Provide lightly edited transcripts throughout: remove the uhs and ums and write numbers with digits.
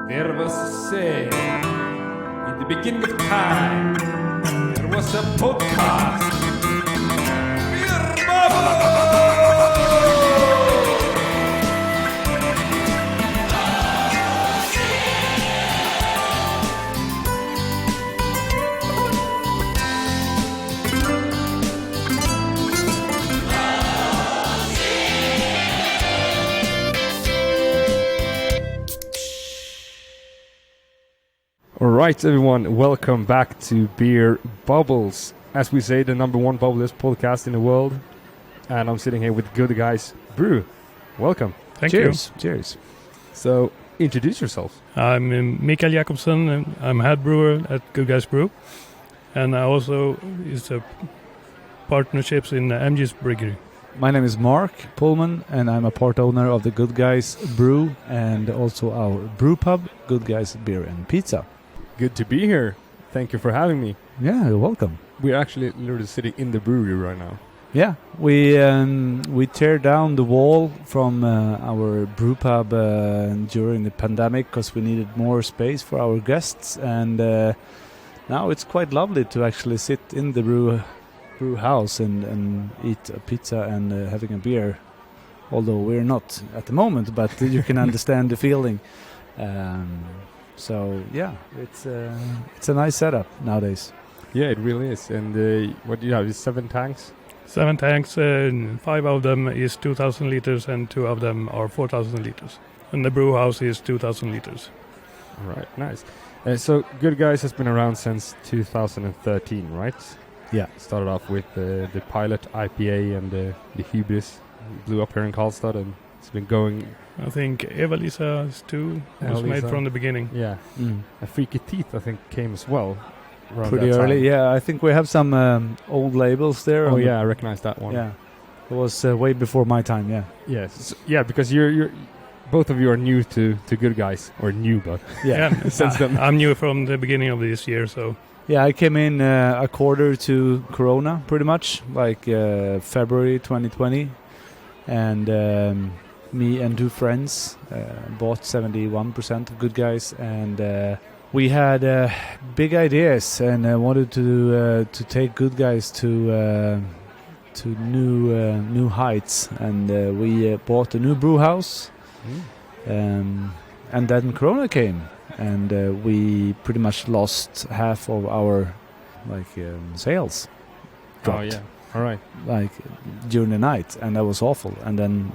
There was a saying, in the beginning of time, there was a podcast. Beer Bubble! Alright everyone, welcome back to Beer Bubbles. As we say, the number one bubblist podcast in the world. And I'm sitting here with Good Guys Brew. Welcome. Thank Cheers. you. Cheers. So, introduce yourself. I'm Mikael Jakobsen, and I'm head brewer at Good Guys Brew. And I also is a partnerships in MG's Brewery. My name is Mark Pulman, and I'm a part owner of the Good Guys Brew and also our brew pub, Good Guys Beer and Pizza. Good to be here. Thank you for having me. Yeah, you're welcome. We're actually literally sitting in the brewery right now. Yeah, we tear down the wall from our brew pub during the pandemic because we needed more space for our guests, and now it's quite lovely to actually sit in the brew house and eat a pizza and having a beer. Although we're not at the moment, but you can understand the feeling. So yeah, it's a nice setup nowadays. Yeah, it really is. And what do you have? Is 7 tanks? 7 tanks, 5 of them is 2,000 liters and 2 of them are 4,000 liters. And the brew house is 2,000 liters. All right, nice. So Good Guys has been around since 2013, right? Yeah. Started off with the pilot IPA and the Hubris. Blew up here in Karlstad, and it's been going. I think Eva-Lisa is 2 was made from the beginning. Yeah. A Freaky Teeth, I think, came as well. Pretty early, time. yeah. I think we have some old labels there. Oh yeah, I recognize that one. Yeah, it was way before my time. Yeah. Yes. Yeah, because you're both of you are new to Good Guys, or new, but Yeah, since then. I'm new from the beginning of this year, so. Yeah, I came in a quarter to Corona, pretty much, like February 2020, and me and 2 friends bought 71% of Good Guys, and we had big ideas and wanted to take Good Guys to new heights, and we bought a new brew house, and then Corona came, and we pretty much lost half of our sales. Dropped. Oh yeah. All right. Like during the night, and that was awful. And then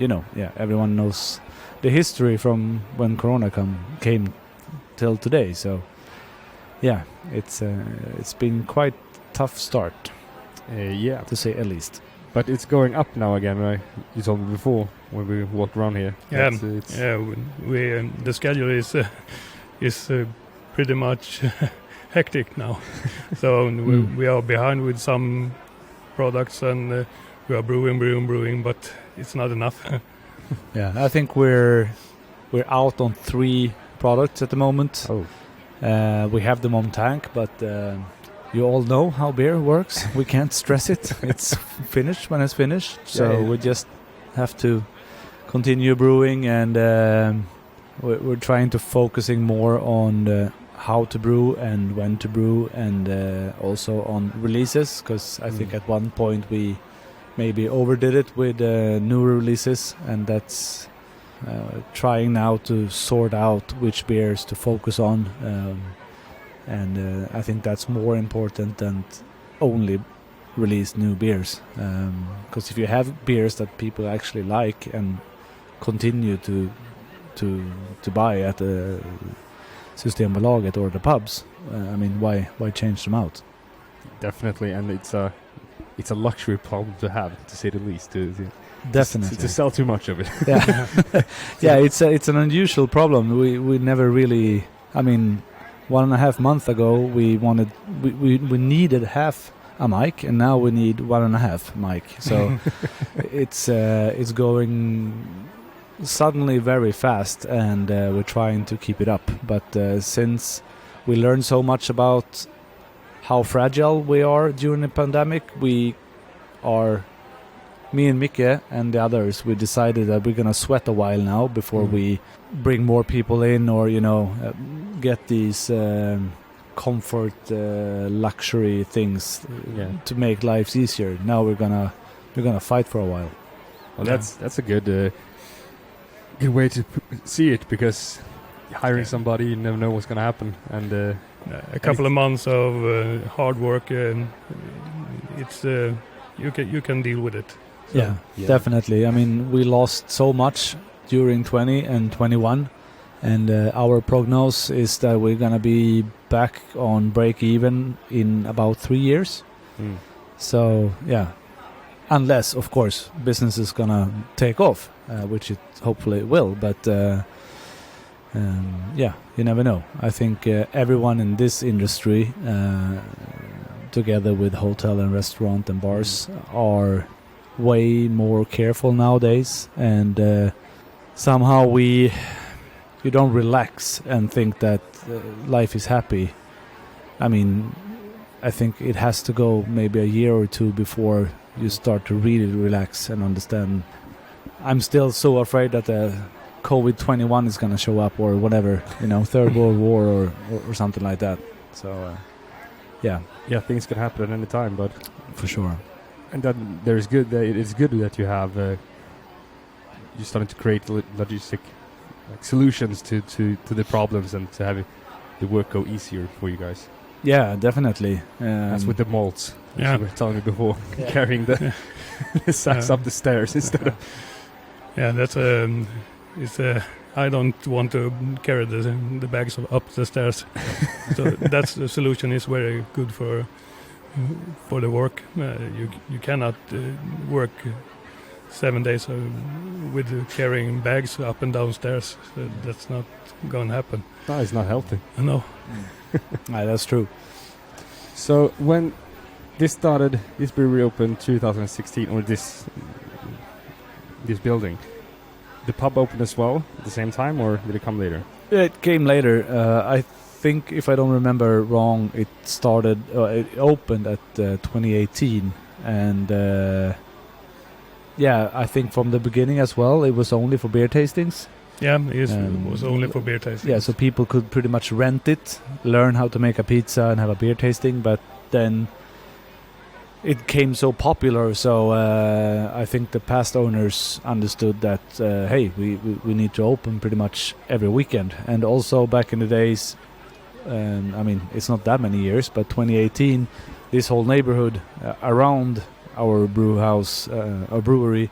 everyone knows the history from when Corona came till today. So yeah, it's been quite tough start. Yeah, to say at least. But it's going up now again, right? You told me before when we walked around here. Yeah, we the schedule is pretty much hectic now. So we are behind with some products, and we are brewing, but it's not enough. Yeah, I think we're out on 3 products at the moment. Oh. We have them on tank, but you all know how beer works. We can't stress it. It's finished when it's finished. So we just have to continue brewing, and we're trying to focusing more on how to brew and when to brew, and also on releases, because I think at one point we maybe overdid it with new releases, and that's trying now to sort out which beers to focus on, and I think that's more important than only release new beers, because if you have beers that people actually like and continue to buy at the Systembolaget or the pubs, I mean, why change them out? Definitely, and it's a luxury problem to have, to say the least. Definitely to sell too much of it. Yeah, yeah, it's an unusual problem. We never really. I mean, 1.5 months ago we needed half a mic, and now we need 1.5 mic. So it's going suddenly very fast, and we're trying to keep it up. But since we learned so much about how fragile we are during the pandemic, we are me and Mikael and the others, we decided that we're gonna sweat a while now before we bring more people in, or get these comfort luxury things to make lives easier. Now we're gonna fight for a while. Well, that's a good way to see it, because hiring somebody, you never know what's gonna happen, and a couple of months of hard work, it's you can deal with it. So, yeah, definitely. I mean, we lost so much during 20 and 21, and our prognosis is that we're gonna be back on break even in about 3 years. So unless, of course, business is gonna take off, which it hopefully will. But you never know. I think everyone in this industry, together with hotel and restaurant and bars, are way more careful nowadays, and somehow you don't relax and think that life is happy. I mean, I think it has to go maybe a year or two before you start to really relax and understand. I'm still so afraid that the COVID-21 is going to show up, or whatever, Third World War or something like that. So, things can happen at any time, but for sure. And then it's good that you have you're starting to create logistic solutions to the problems, and to have the work go easier for you guys. Yeah, definitely. As with the malts, as Yeah. you were telling me before, carrying the sacks up the stairs instead of. Yeah, that's I don't want to carry the bags up the stairs, so that's the solution. Is very good for the work. You cannot work 7 days with carrying bags up and down stairs. That's not going to happen. No, it's not healthy. No. That's true. So when this brewery opened 2016, or this building, the pub opened as well at the same time, or did it come later? It came later. I think, if I don't remember wrong, it opened at 2018, and I think from the beginning as well, it was only for beer tastings. Yeah, it was only for beer tasting. Yeah, so people could pretty much rent it, learn how to make a pizza and have a beer tasting, but then it came so popular, so I think the past owners understood that, hey, we need to open pretty much every weekend. And also back in the days, I mean, it's not that many years, but 2018, this whole neighborhood around our brewery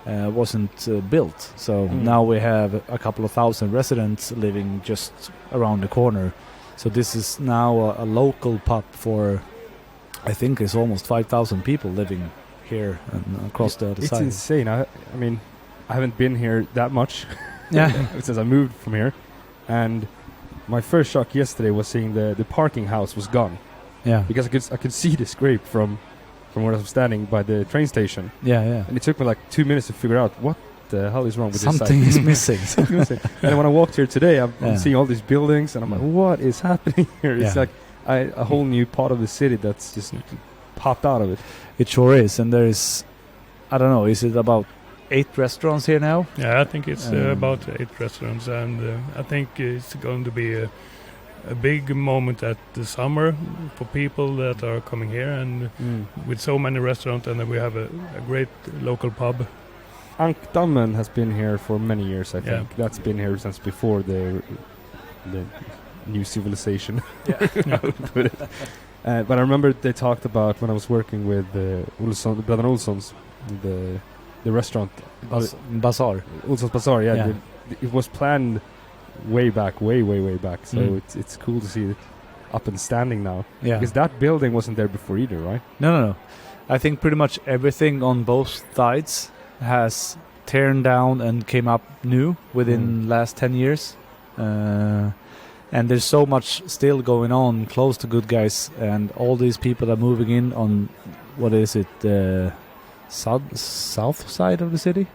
wasn't built. So now we have a couple of thousand residents living just around the corner. So this is now a local pub for, I think it's almost 5,000 people living here and across the other side. It's insane. I mean, I haven't been here that much since I moved from here. And my first shock yesterday was seeing the parking house was gone. Yeah. Because I could see the scrape from where I was standing by the train station. Yeah. And it took me like 2 minutes to figure out what the hell is wrong with Something this is missing. Something is missing. And when I walked here today, I'm seeing all these buildings, and I'm like, what is happening here? It's like a whole new part of the city that's just popped out of it. It sure is. And there is, I don't know, is it about 8 restaurants here now? Yeah, I think it's about 8 restaurants, and I think it's going to be a big moment at the summer for people that are coming here, and with so many restaurants, and then we have a great local pub. Pulman has been here for many years, I think. That's been here since before the new civilization. I would put it. But I remember they talked about, when I was working with Brother Olsson's, the restaurant. Bazaar. Olsson's Bazaar, it was planned way back. So it's cool to see it up and standing now. Yeah. Because that building wasn't there before either, right? No. I think pretty much everything on both sides has torn down and came up new within last 10 years. And there's so much still going on close to Good Guys, and all these people are moving in on, what is it, south side of the city?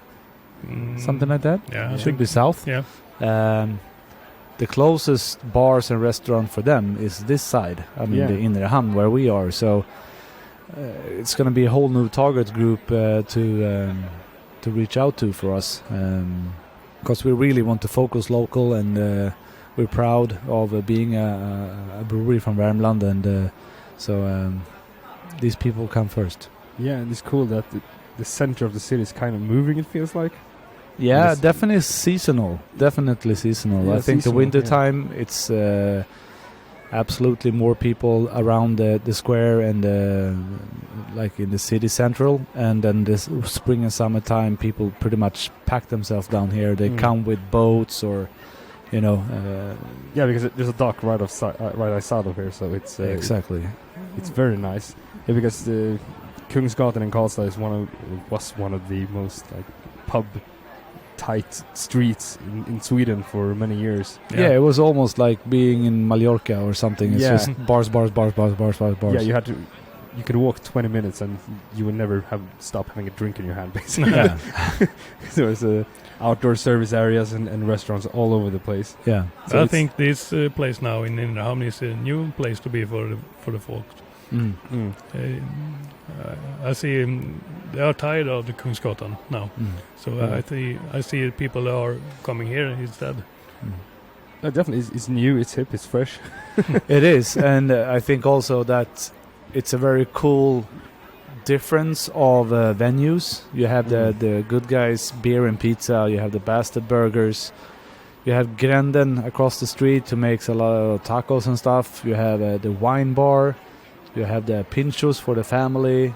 Something like that? Yeah. It should be south. Yeah. The closest bars and restaurant for them is this side, I mean the Inre Hamn, where we are. So it's going to be a whole new target group to reach out to for us, because we really want to focus local, and we're proud of being a brewery from Värmland, and so these people come first. Yeah, and it's cool that the center of the city is kind of moving, it feels like. Yeah, definitely seasonal. Definitely seasonal. Yeah, I think seasonal, the winter time, it's absolutely more people around the square and like in the city central. And then this spring and summertime, people pretty much pack themselves down here. They come with boats or, you know. Yeah, because there's a dock right outside of here, so it's exactly. It's very nice. Yeah, because the Kungsgatan in Karlstad was one of the most like pub tight streets in Sweden for many years. Yeah, it was almost like being in Mallorca or something. It's just bars. Yeah, you could walk 20 minutes and you would never stop having a drink in your hand, basically. Yeah. There was outdoor service areas and restaurants all over the place. Yeah. So I think this place now in Innerhamn is a new place to be for the folk. I see they are tired of the Kungsgatan now, so I see people are coming here instead. Definitely, it's new, it's hip, it's fresh. It is, and I think also that it's a very cool difference of venues. You have the Good Guys Beer and Pizza, you have the Bastard Burgers, you have Gränden across the street who makes a lot of tacos and stuff. You have the wine bar. You have the Pinchos for the family.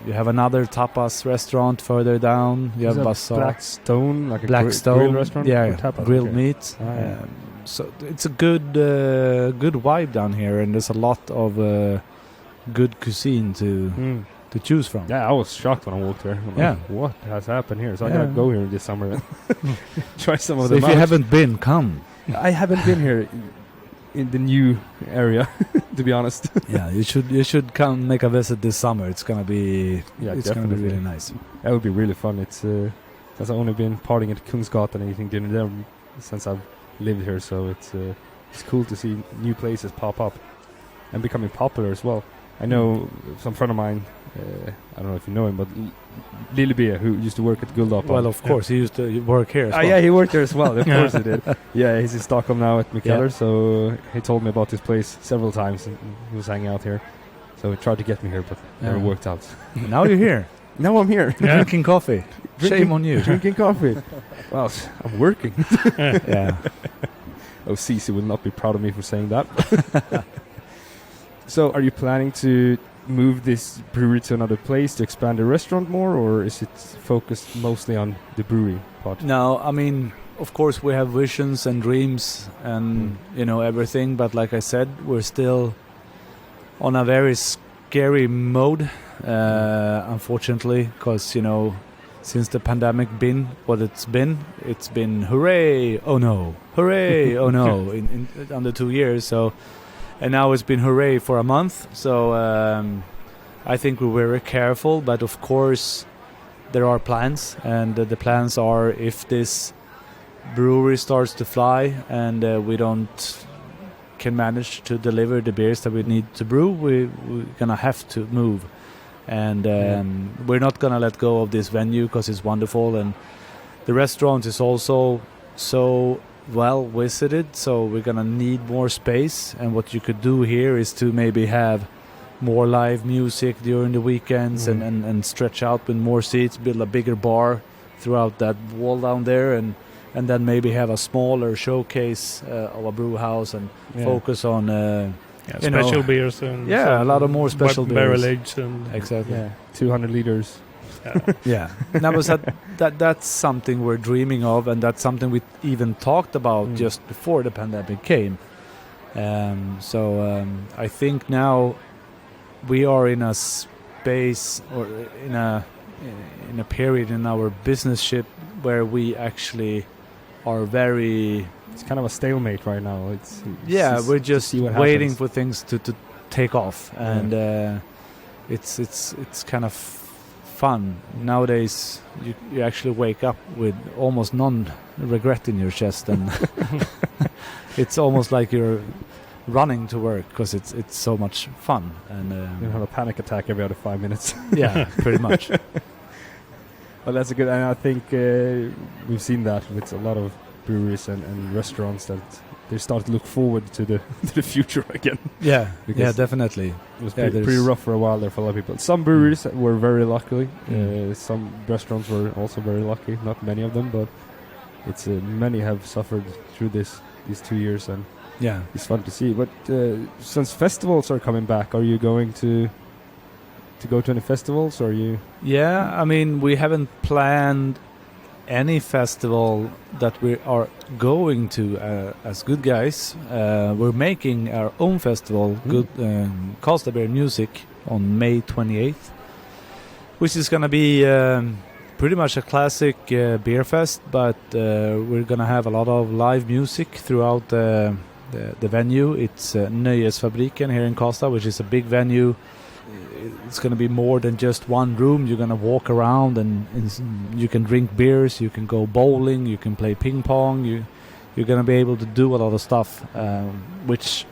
You have another tapas restaurant further down. You have Bazaar. Black Stone, like Black a Stone grill restaurant? Yeah, tapas, grilled meat. So it's a good vibe down here, and there's a lot of good cuisine to choose from. Yeah, I was shocked when I walked here. Like, what has happened here? So I gotta go here this summer and try some of so them. If you haven't been, come. I haven't been here in the new area, to be honest. Yeah, you should come make a visit this summer. It's gonna be gonna be really nice. That would be really fun. It's because I've only been partying at Kungsgatan and eating dinner there since I've lived here, so it's cool to see new places pop up and becoming popular as well. I know some friend of mine, I don't know if you know him, but Lillebee, who used to work at Guldappan. Well, of course, he used to work here as well. Yeah, he worked there as well. Of course he did. Yeah, he's in Stockholm now at Mikael, so he told me about this place several times, and he was hanging out here. So he tried to get me here, but never worked out. Now you're here. Now I'm here. Drinking coffee. Shame on you. Drinking coffee. Well, I'm working. Yeah. Oh, Cici will not be proud of me for saying that. So are you planning to move this brewery to another place to expand the restaurant more, or is it focused mostly on the brewery part? No, I mean, of course we have visions and dreams and everything, but like I said, we're still on a very scary mode, unfortunately, because since the pandemic been what it's been hooray, oh no, hooray, oh no, in under 2 years. So, and now it's been hooray for a month. So I think we're very careful, but of course there are plans, and the plans are, if this brewery starts to fly and we can manage to deliver the beers that we need to brew, we're gonna have to move. And we're not going to let go of this venue because it's wonderful. And the restaurant is also so well visited, so we're going to need more space. And what you could do here is to maybe have more live music during the weekends and stretch out with more seats, build a bigger bar throughout that wall down there, and then maybe have a smaller showcase of a brew house and focus on... special beers and a lot of more special beers. Barrel aged and exactly 200 liters. Yeah. Now, that's something we're dreaming of, and that's something we even talked about just before the pandemic came. So I think now we are in a space, or in a period in our business ship where we actually are very... It's kind of a stalemate right now. We're just waiting for things to take off, and it's kind of fun nowadays. You actually wake up with almost none regret in your chest, and it's almost like you're running to work because it's so much fun. And you have a panic attack every other 5 minutes. Yeah, pretty much. Well, that's a good, and I think we've seen that with a lot of breweries and restaurants that they start to look forward to the future again. Yeah, definitely. It was pretty rough for a while there for a lot of people. Some breweries were very lucky. Some restaurants were also very lucky. Not many of them, but it's many have suffered through these 2 years, and it's fun to see. But since festivals are coming back, are you going to go to any festivals? Or are you? Yeah, I mean, we haven't planned any festival that we are going to as Good Guys. We're making our own festival, Karlstad Beer Music, on May 28th, which is going to be pretty much a classic beer fest, but we're going to have a lot of live music throughout the venue. It's Nöjesfabriken here in Karlstad, which is a big venue. It's going to be more than just one room. You're going to walk around and you can drink beers, you can go bowling, you can play ping pong. You're going to be able to do a lot of stuff, which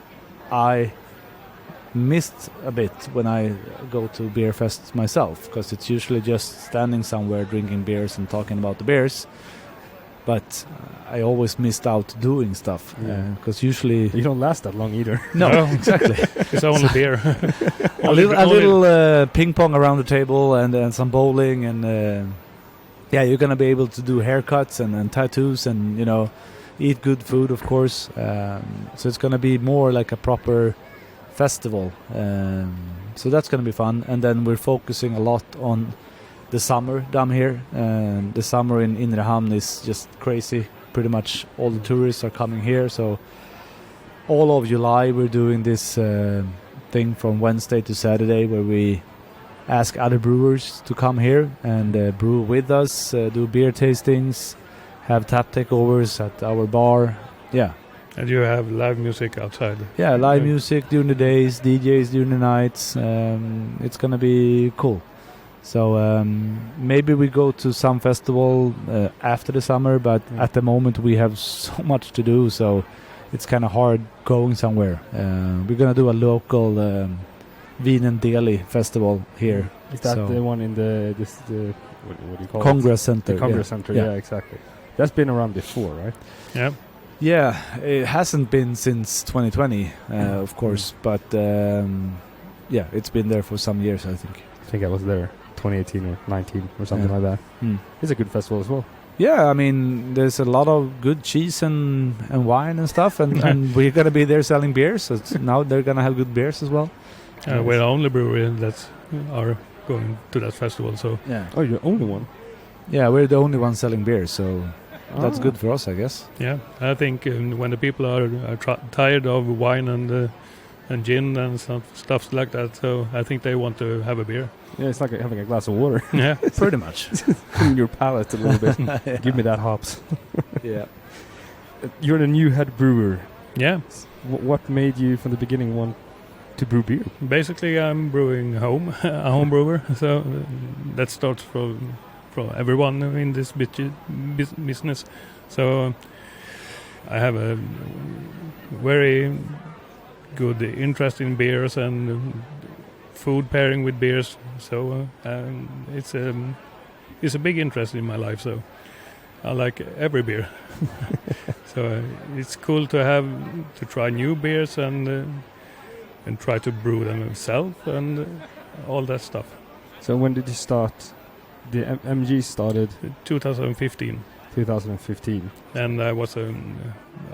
I missed a bit when I go to beer fests myself, because it's usually just standing somewhere drinking beers and talking about the beers. But I always missed out doing stuff, because usually you don't last that long either. No, exactly. It's only beer. a little ping pong around the table and some bowling, and you're gonna be able to do haircuts and tattoos and eat good food, of course. So it's gonna be more like a proper festival. So that's gonna be fun, and then we're focusing a lot on the summer down here. The summer in Inre Hamn is just crazy. Pretty much all the tourists are coming here. So all of July we're doing this thing from Wednesday to Saturday, where we ask other brewers to come here and brew with us, do beer tastings, have tap takeovers at our bar. Yeah. And you have live music outside. Yeah, live music during the days, DJs during the nights. It's gonna be cool. So maybe we go to some festival after the summer, but at the moment we have so much to do, so it's kind of hard going somewhere. We're going to do a local Wien and Deli festival here. Is that the one in the what do you call Congress Center? The Congress Center, yeah, exactly. That's been around before, right? Yeah. Yeah, it hasn't been since 2020, of course, but it's been there for some years, I think. I think I was there 2018 or 19 or something like that. It's a good festival as well. Yeah, I mean, there's a lot of good cheese and wine and stuff, and we're going to be there selling beers, so now they're going to have good beers as well. We're the only brewery that are going to that festival. So Oh, you're the only one? Yeah, we're the only one selling beer, so that's good for us, I guess. Yeah, I think when the people are tired of wine and gin and stuff like that, so I think they want to have a beer. Yeah, it's like having a glass of water. Yeah, pretty much. Clean your palate a little bit. Give me that hops. Yeah. You're the new head brewer. Yeah. What made you from the beginning want to brew beer? Basically, I'm brewing a home brewer. So that starts from everyone in this business. So I have a very good interest in beers and food pairing with beers. So it's a big interest in my life. So I like every beer. So it's cool to try new beers and try to brew them myself and all that stuff. So when did you start? The MG started 2015. 2015. And I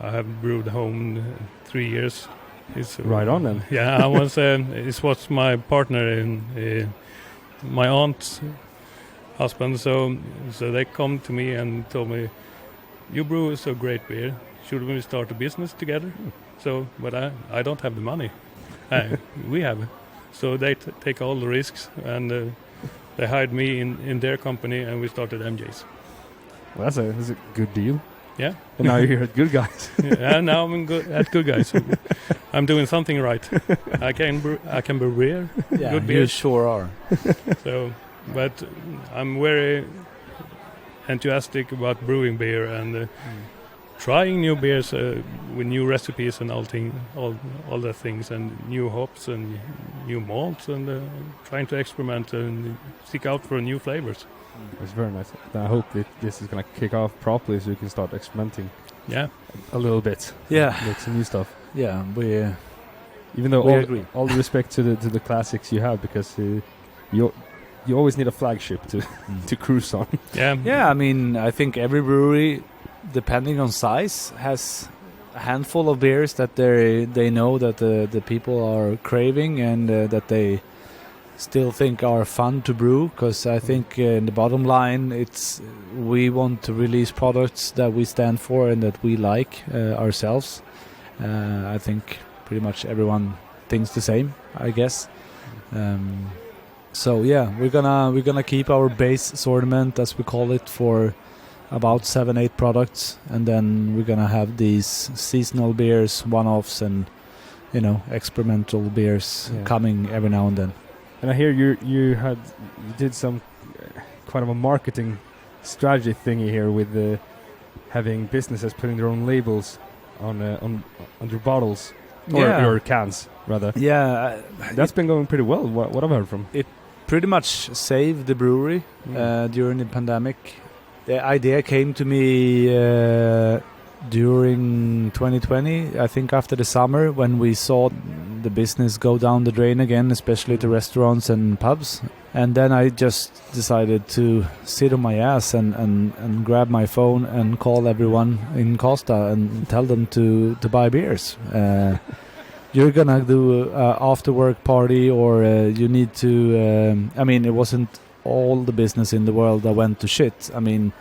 have brewed home 3 years. It's right on then. Yeah, I was. It was my partner in my aunt's husband. So they come to me and told me, "You brew so great beer. Should we start a business together?" So, but I don't have the money. We have. So they take all the risks, and they hired me in their company, and we started MJ's. Well, that's a good deal. Yeah. And now you're here at Good Guys. Yeah, now I'm at Good Guys. I'm doing something right. I can brew beer. Yeah, good beer. You sure are. So, but I'm very enthusiastic about brewing beer and trying new beers with new recipes and all the things, and new hops and new malts, and trying to experiment and seek out for new flavors. It's very nice. I hope that this is going to kick off properly so you can start experimenting. Yeah, a little bit. Yeah, make some new stuff. Yeah, we. Even though agree. All the respect to the classics you have, because you always need a flagship to cruise on. Yeah. I mean, I think every brewery, depending on size, has a handful of beers that they know that the people are craving and that they still think are fun to brew. Because I think in the bottom line, we want to release products that we stand for and that we like ourselves. I think pretty much everyone thinks the same, I guess. So yeah, we're gonna keep our base assortment, as we call it, for about 7-8 products, and then we're gonna have these seasonal beers, one-offs, and experimental beers coming every now and then. And I hear you did some kind of a marketing strategy thingy here with having businesses putting their own labels on your bottles. Or your cans, rather. Yeah. That's been going pretty well, what I've heard from. It pretty much saved the brewery during the pandemic. The idea came to me during 2020, I think after the summer, when we saw the business go down the drain again, especially to restaurants and pubs. And then I just decided to sit on my ass and grab my phone and call everyone in Karlstad and tell them to buy beers. You're gonna do an after work party, or you need to. I mean, it wasn't all the business in the world that went to shit. I mean,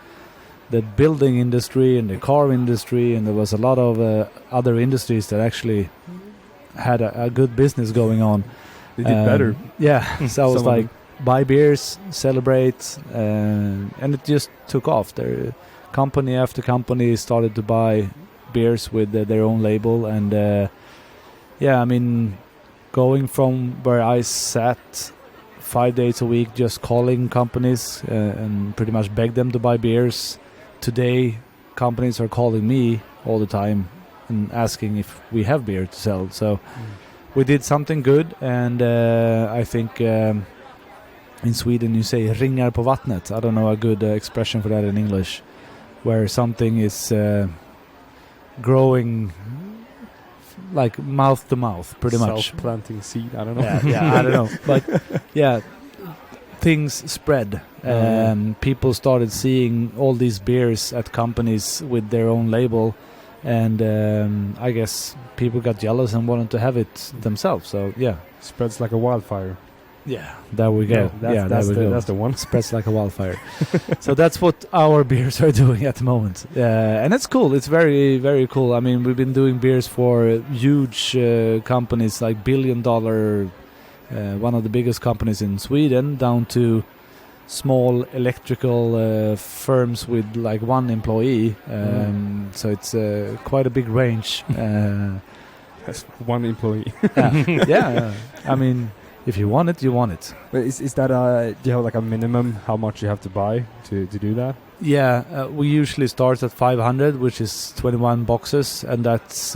the building industry and the car industry, and there was a lot of other industries that actually had a good business going on. They did better. Yeah, so I was like, buy beers, celebrate, and it just took off. There, company after company started to buy beers with their own label, and I mean, going from where I sat 5 days a week just calling companies and pretty much beg them to buy beers. Today, companies are calling me all the time and asking if we have beer to sell. So we did something good, and I think in Sweden you say ringar på vattnet. I don't know a good expression for that in English, where something is growing like mouth to mouth, pretty much. Self-planting seed, I don't know. Yeah, I don't know. But yeah, things spread. People started seeing all these beers at companies with their own label, and I guess people got jealous and wanted to have it themselves. So yeah, spreads like a wildfire. Yeah, there we go. That's the one. Spreads like a wildfire. So that's what our beers are doing at the moment, and it's cool. It's very, very cool. I mean, we've been doing beers for huge companies like $1 billion, one of the biggest companies in Sweden, down to small electrical firms with like one employee. So it's quite a big range. That's one employee. Yeah. I mean, if you want it, you want it. But is that do you have like a minimum how much you have to buy to do that? Yeah, we usually start at 500, which is 21 boxes, and that's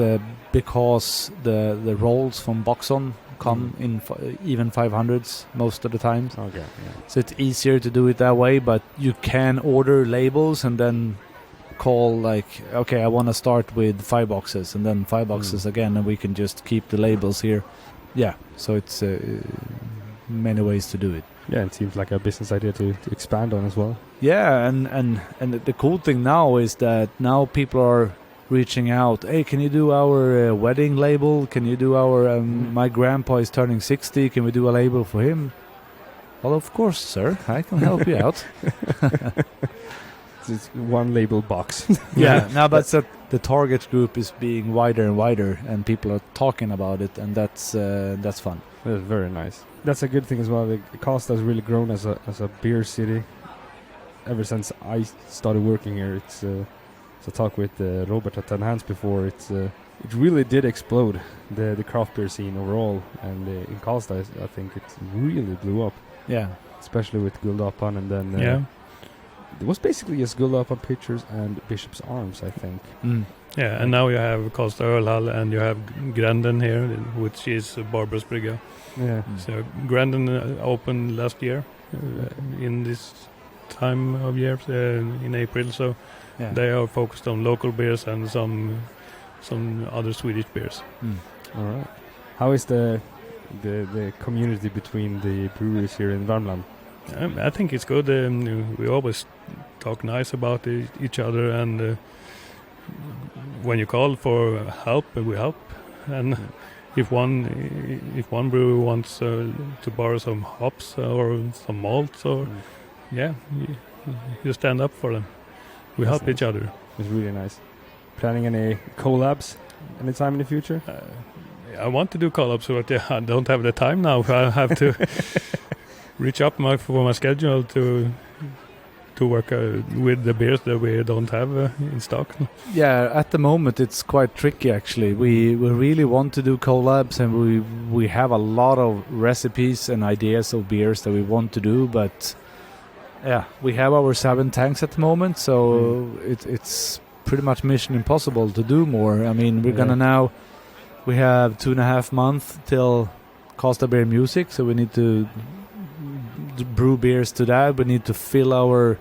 because the rolls from Boxon come in even 500s most of the time. Okay. Yeah. So it's easier to do it that way, but you can order labels and then call like, okay, I want to start with 5 boxes and then 5 boxes again, and we can just keep the labels here. Yeah, so it's many ways to do it. Yeah, it seems like a business idea to expand on as well. Yeah, and the cool thing now is that now people are reaching out. Hey, can you do our wedding label? Can you do our my grandpa is turning 60? Can we do a label for him? Well, of course, sir. I can help you out. It's one label box. Yeah, no, but the target group is being wider and wider, and people are talking about it, and that's fun. That's very nice. That's a good thing as well. Karlstad has really grown as a beer city. Ever since I started working here, it's so talk with Robert at 10 Hands before. It really did explode the craft beer scene overall, and in Karlstad I think it really blew up. Yeah, especially with Guldapan, and then it was basically just Gullapa Pictures and Bishop's Arms, I think. Yeah, and now you have Karlstad Ölhall and you have Granden here, which is Barbara's Brygga. Yeah. So Granden opened last year in this time of year in April. So they are focused on local beers and some other Swedish beers. All right. How is the community between the breweries here in Värmland? I think it's good. We always talk nice about each other, and when you call for help, we help. And if one brewer wants to borrow some hops or some malts, or you stand up for them. We help each other. It's really nice. Planning any collabs anytime in the future? I want to do collabs, but I don't have the time now. I have to reach up for my schedule to work with the beers that we don't have in stock. Yeah, at the moment it's quite tricky actually. We really want to do collabs, and we have a lot of recipes and ideas of beers that we want to do, but we have our 7 tanks at the moment, so it's pretty much mission impossible to do more. I mean, we're gonna we have 2.5 months till Karlstad Beer Music, so we need to brew beers to that. We need to fill our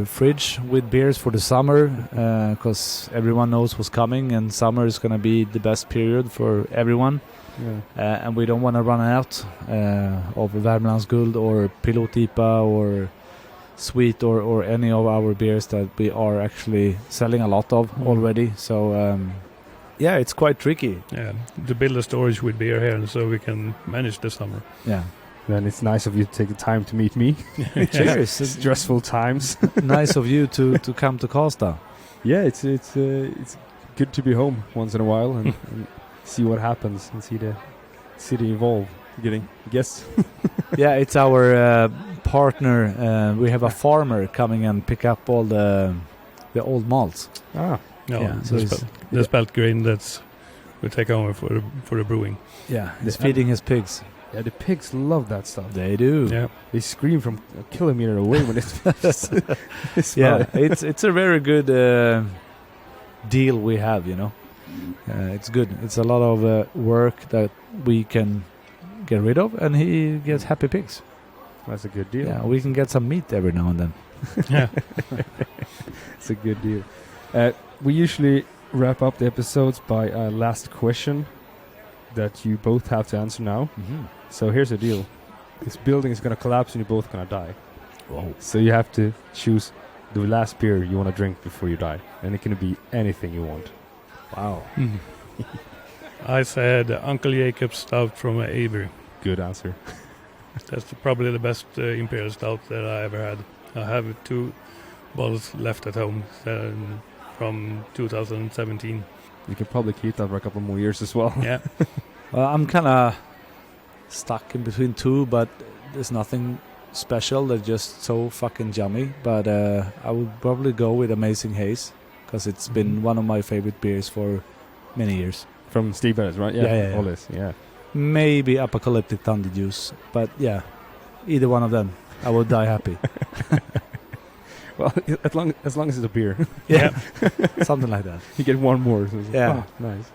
fridge with beers for the summer, because everyone knows what's coming, and summer is going to be the best period for everyone. And we don't want to run out of Värmlands Guld or Pilot-IPA or Sweet or any of our beers that we are actually selling a lot of already. So it's quite tricky. Yeah, to build a storage with beer here so we can manage the summer. Yeah. Then it's nice of you to take the time to meet me. Cheers. Stressful times. Nice of you to come to Karlstad. Yeah, it's good to be home once in a while and see what happens and see the city evolve. Getting guests. Yeah, it's our partner. We have a farmer coming and pick up all the old malts. No, so the spelt grain that's we take over for the brewing. Yeah, he's feeding his pigs. Yeah, the pigs love that stuff. They do. Yeah, they scream from a kilometer away when it's it's a very good deal we have. It's good. It's a lot of work that we can get rid of, and he gets happy pigs. That's a good deal. Yeah, we can get some meat every now and then. Yeah, it's a good deal. We usually wrap up the episodes by a last question that you both have to answer now. So here's the deal. This building is going to collapse and you're both going to die. Whoa. So you have to choose the last beer you want to drink before you die. And it can be anything you want. Wow. I said Uncle Jacob's Stout from Avery. Good answer. That's probably the best Imperial Stout that I ever had. I have 2 bottles left at home from 2017. You can probably keep that for a couple more years as well. Yeah. Well, I'm kind of stuck in between 2, but there's nothing special. They're just so fucking yummy. But I would probably go with Amazing Haze, because it's been one of my favorite beers for many years. From Steve Bennett, right? Yeah. All this, yeah. Maybe Apocalyptic Thunder Juice, but yeah, either one of them, I would die happy. Well, as long as it's a beer. Yeah, something like that. You get one more. So nice.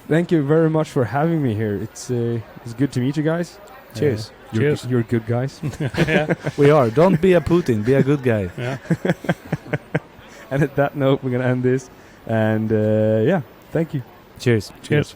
Thank you very much for having me here. It's good to meet you guys. Cheers. Cheers. You're good guys. Yeah. We are. Don't be a Putin. Be a good guy. Yeah. And at that note, we're gonna end this. And thank you. Cheers. Cheers.